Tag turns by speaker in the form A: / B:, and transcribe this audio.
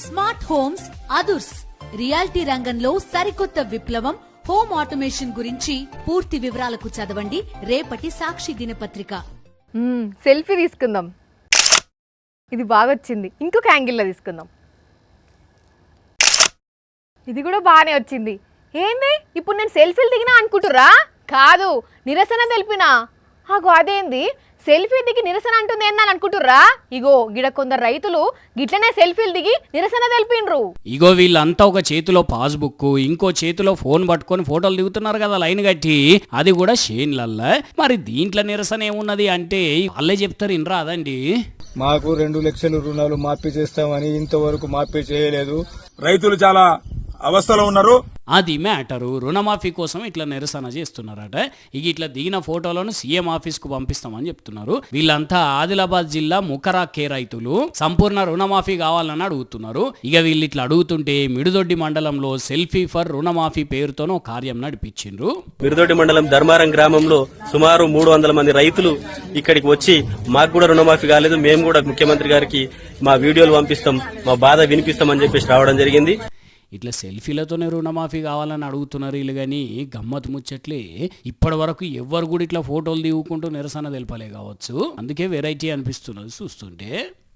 A: Smart homes అదుర్స్ reality రంగంలో సరికొత్త విప్లవం హోమ్ ఆటోమేషన్ గురించి పూర్తి వివరాలకు చదవండి రేపటి సాక్షి దినపత్రిక.
B: సెల్ఫీ తీసుకుందాం. ఇది బాగా వచ్చింది. ఇంకొక యాంగిల్లో తీసుకుందాం. ఇది కూడా బాగానే వచ్చింది. ఏంది ఇప్పుడు నేను సెల్ఫీలు దిగినా అనుకుంటుర్రా? కాదు, నిరసన తెలిపినా. అదేంది సెల్ఫీ దిగి నిరసన అంటుంది ఏందని అనుకుంటుర్రా? ఇగో గిడ కొందరు రైతులు గిట్లనే సెల్ఫీలు దిగి నిరసన తెలిపిండ్రు.
C: ఇగో వీళ్ళంతా ఒక చేతిలో పాస్బుక్, ఇంకో చేతిలో ఫోన్ పట్టుకొని ఫోటోలు దిగుతున్నారు కదా లైన్ కట్టి. అది కూడా షేన్లల్లా. మరి దీంట్లో నిరసన ఏమున్నది అంటే వాళ్ళే చెప్తారు, ఇన్రా అదండి.
D: మాకు 2 లక్షల రుణాలు మాఫీ చేస్తామని ఇంతవరకు మాఫీ చేయలేదు. రైతులు చాలా అవస్థలో ఉన్నారు.
C: అది మ్యాటరు. రుణమాఫీ కోసం ఇట్లా నిరసన చేస్తున్నారట. ఇక ఇట్లా దిగిన ఫోటోలను సీఎం ఆఫీస్ కు పంపిస్తామని చెప్తున్నారు. వీళ్ళంతా ఆదిలాబాద్ జిల్లా ముకరా కే రైతులు సంపూర్ణ రుణమాఫీ కావాలని అడుగుతున్నారు. ఇక వీళ్ళు ఇట్లా అడుగుతుంటే మిడుదొడ్డి మండలంలో సెల్ఫీ ఫర్ రుణమాఫీ పేరుతోనో కార్యం నడిపించిండ్రు.
E: మిడుదొడ్డి మండలం ధర్మారం గ్రామంలో సుమారు 300 మంది రైతులు ఇక్కడికి వచ్చి మాకు కూడా రుణమాఫీ కాలేదు, మేము కూడా ముఖ్యమంత్రి గారికి మా వీడియోలు పంపిస్తాం, మా బాధ వినిపిస్తామని చెప్పేసి రావడం జరిగింది.
C: ఇట్లా సెల్ఫీలతోనే రుణమాఫీ కావాలని అడుగుతున్నారు వీళ్ళు. కానీ గమ్మత్ ముచ్చట్లే ఇప్పటి వరకు ఎవ్వరు కూడా ఇట్లా ఫోటోలు దిగుకుంటూ నిరసన తెలపలే కావచ్చు. అందుకే వెరైటీ అనిపిస్తున్నది చూస్తుంటే.